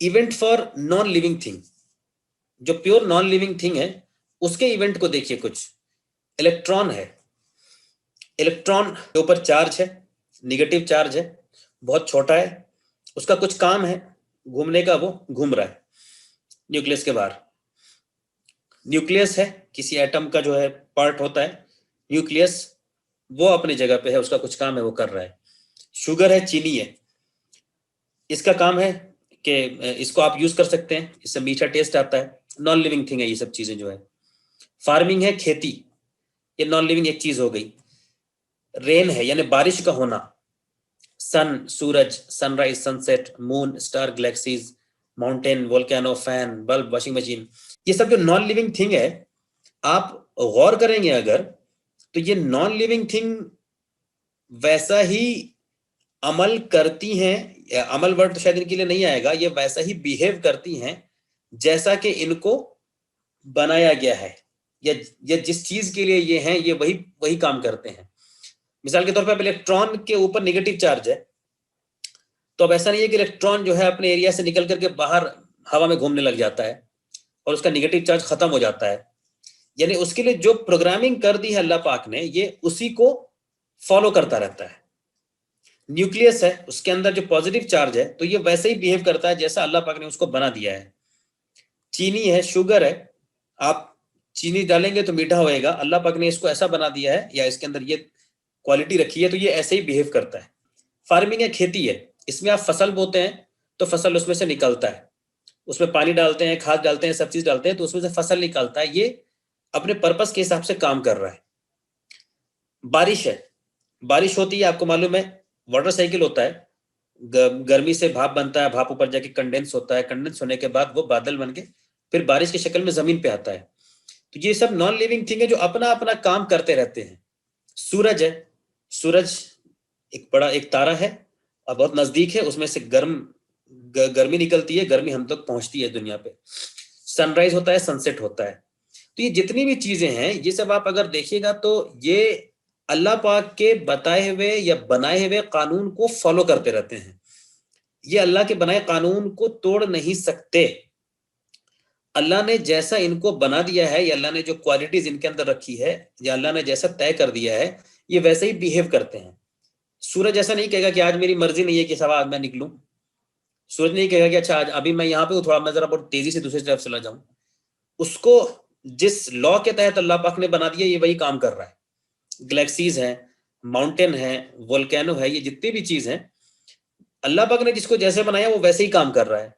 Event for non living thing, जो pure non living thing है उसके इवेंट को देखिए। कुछ इलेक्ट्रॉन है, इलेक्ट्रॉन के ऊपर चार्ज है, निगेटिव चार्ज है, बहुत छोटा है, उसका कुछ काम है घूमने का, वो घूम रहा है न्यूक्लियस के बाहर। न्यूक्लियस है किसी एटम का जो है पार्ट होता है न्यूक्लियस, वो अपनी जगह पे है, उसका कुछ काम है, वो कर रहा है। शुगर है, चीनी है, इसका काम है कि इसको आप यूज कर सकते हैं, इससे मीठा टेस्ट आता है, नॉन लिविंग थिंग है ये सब चीजें जो है। फार्मिंग है, खेती, ये नॉन लिविंग एक चीज हो गई। रेन है यानी बारिश का होना, सन, सूरज, sunrise, sunset, moon, star, galaxies, mountain, volcano, fan, bulb, washing machine, ये सब जो नॉन लिविंग थिंग है, आप गौर करेंगे अगर तो ये नॉन लिविंग थिंग वैसा ही अमल करती हैं, अमल वर्ड तो शायद इनके लिए नहीं आएगा, ये वैसा ही बिहेव करती हैं जैसा कि इनको बनाया गया है, या जिस चीज के लिए ये हैं ये वही वही काम करते हैं। मिसाल के तौर पर इलेक्ट्रॉन के ऊपर नेगेटिव चार्ज है, तो अब ऐसा नहीं है कि इलेक्ट्रॉन जो है अपने एरिया से निकल करके बाहर हवा में घूमने लग जाता है और उसका नेगेटिव चार्ज खत्म हो जाता है। यानी उसके लिए जो प्रोग्रामिंग कर दी है अल्लाह पाक ने, ये उसी को फॉलो करता रहता है। न्यूक्लियस है, उसके अंदर जो पॉजिटिव चार्ज है, तो ये वैसे ही बिहेव करता है जैसा अल्लाह पाक ने उसको बना दिया है। चीनी है, शुगर है, आप चीनी डालेंगे तो मीठा होएगा, अल्लाह पाक ने इसको ऐसा बना दिया है या इसके अंदर ये क्वालिटी रखी है, तो ये ऐसे ही बिहेव करता है। फार्मिंग है, खेती है, इसमें आप फसल बोते हैं तो फसल उसमें से निकलता है, उसमें पानी डालते हैं, खाद डालते हैं, सब चीज डालते हैं, तो उसमें से फसल निकलता है, ये अपने पर्पस के हिसाब से काम कर रहा है। बारिश है, बारिश होती है, आपको मालूम है वाटर साइकिल होता है, गर्मी से भाप बनता है, भाप ऊपर जाके कंडेंस होता है, कंडेंस होने के बाद वो बादल बन के फिर बारिश की शक्ल में जमीन पे आता है। तो ये सब नॉन लिविंग थिंग है जो अपना अपना काम करते रहते हैं। सूरज है, सूरज एक बड़ा एक तारा है और बहुत नजदीक है, उसमें से गर्मी निकलती है, गर्मी हम तक पहुंचती है दुनिया पे। सनराइज होता है, सनसेट होता है। तो ये जितनी भी चीजें हैं ये सब आप अगर देखिएगा तो ये अल्लाह पाक के बताए हुए या बनाए हुए कानून को फॉलो करते रहते हैं। ये अल्लाह के बनाए कानून को तोड़ नहीं सकते। अल्लाह ने जैसा इनको बना दिया है, या अल्लाह ने जो क्वालिटीज इनके अंदर रखी है, या अल्लाह ने जैसा तय कर दिया है, ये वैसे ही बिहेव करते हैं। सूरज ऐसा नहीं कहेगा कि आज मेरी मर्जी नहीं है कि सवा आज मैं निकलूं। सूरज नहीं कहेगा कि अच्छा आज अभी मैं यहाँ पे हूँ, थोड़ा मैं जरा बहुत तेजी से दूसरी तरफ चला जाऊं। उसको जिस लॉ के तहत अल्लाह पाक ने बना दिया ये वही काम कर रहा है। गैलेक्सीज है, माउंटेन है, वोल्केनो है, ये जितनी भी चीज है अल्लाह पाक ने जिसको जैसे बनाया वो वैसे ही काम कर रहा है।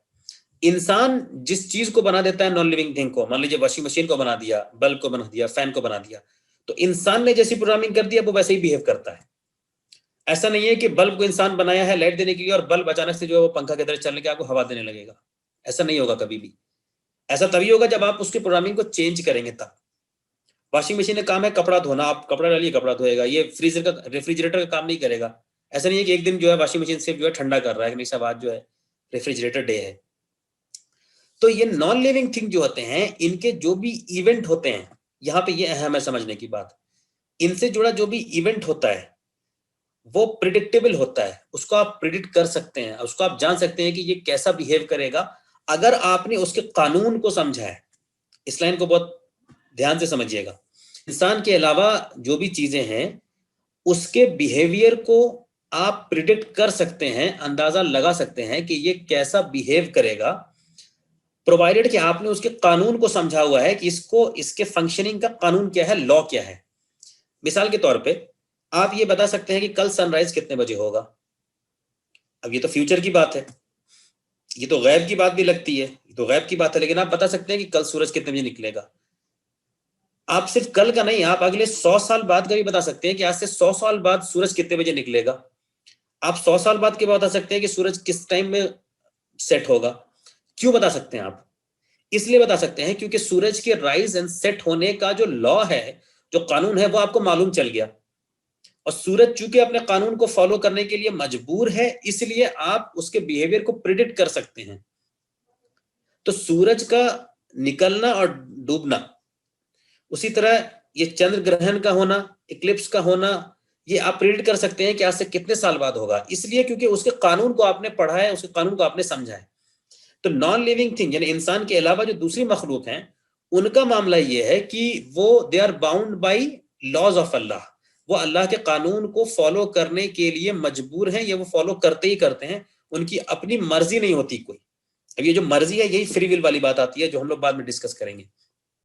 इंसान जिस चीज को बना देता है नॉन लिविंग थिंग को, मान लीजिए वॉशिंग मशीन को बना दिया, बल्ब को बना दिया, फैन को बना दिया, तो इंसान ने जैसी प्रोग्रामिंग कर दिया वो वैसे ही बिहेव करता है। ऐसा नहीं है कि बल्ब को इंसान बनाया है लाइट देने के लिए और बल्ब अचानक से जो है वो पंखा की तरह चलने के आपको हवा देने लगेगा। ऐसा नहीं होगा कभी भी। ऐसा तभी होगा जब आप उसकी प्रोग्रामिंग को चेंज करेंगे तब। वॉशिंग मशीन का काम है कपड़ा धोना, आप कपड़ा डालिए कपड़ा धोएगा। ये फ्रीजर का रेफ्रिजरेटर का काम नहीं करेगा। ऐसा नहीं है कि एक दिन जो है वॉशिंग मशीन सिर्फ जो है ठंडा कर रहा है कि नहीं सब आज जो है रेफ्रिजरेटर डे है। तो ये नॉन लिविंग थिंग जो होते हैं इनके जो भी इवेंट होते हैं, यहाँ पे ये अहम है समझने की बात, इनसे जुड़ा जो भी इवेंट होता है वो प्रिडिक्टेबल होता है। उसको आप प्रिडिक्ट कर सकते हैं, उसको आप जान सकते हैं कि ये कैसा बिहेव करेगा अगर आपने उसके कानून को समझा है। इस लाइन को बहुत ध्यान से समझिएगा। इंसान के अलावा जो भी चीजें हैं उसके बिहेवियर को आप प्रिडिक्ट कर सकते हैं, अंदाजा लगा सकते हैं कि ये कैसा बिहेव करेगा, प्रोवाइडेड कि आपने उसके कानून को समझा हुआ है कि इसको इसके फंक्शनिंग का कानून क्या है, लॉ क्या है। मिसाल के तौर पे आप ये बता सकते हैं कि कल सनराइज कितने बजे होगा। अब ये तो फ्यूचर की बात है, ये तो गैब की बात भी लगती है, ये तो गैब की बात है, लेकिन आप बता सकते हैं कि कल सूरज कितने बजे निकलेगा। आप सिर्फ कल का नहीं, आप अगले 100 साल बाद का भी बता सकते हैं कि आज से 100 साल बाद सूरज कितने बजे निकलेगा। आप 100 साल बाद के बता सकते हैं कि सूरज किस टाइम में सेट होगा। क्यों बता सकते हैं आप? इसलिए बता सकते हैं क्योंकि सूरज के राइज एंड सेट होने का जो लॉ है, जो कानून है, वो आपको मालूम चल गया। और सूरज चूंकि अपने कानून को फॉलो करने के लिए मजबूर है, इसलिए आप उसके बिहेवियर को प्रिडिक्ट कर सकते हैं। तो सूरज का निकलना और डूबना, उसी तरह ये चंद्र ग्रहण का होना, इक्लिप्स का होना, ये आप प्रिडिक्ट कर सकते हैं कि आज से कितने साल बाद होगा, इसलिए क्योंकि उसके कानून को आपने पढ़ा है, उसके कानून को आपने समझा है। तो नॉन लिविंग थिंग यानी इंसान के अलावा जो दूसरी मखलूक हैं, उनका मामला ये है कि वो they are bound by laws of Allah, वो अल्लाह के कानून को फॉलो करने के लिए मजबूर हैं, या वो फॉलो करते ही करते हैं, उनकी अपनी मर्जी नहीं होती कोई। अब ये जो मर्जी है, यही फ्री विल वाली बात आती है, जो हम लोग बाद में डिस्कस करेंगे।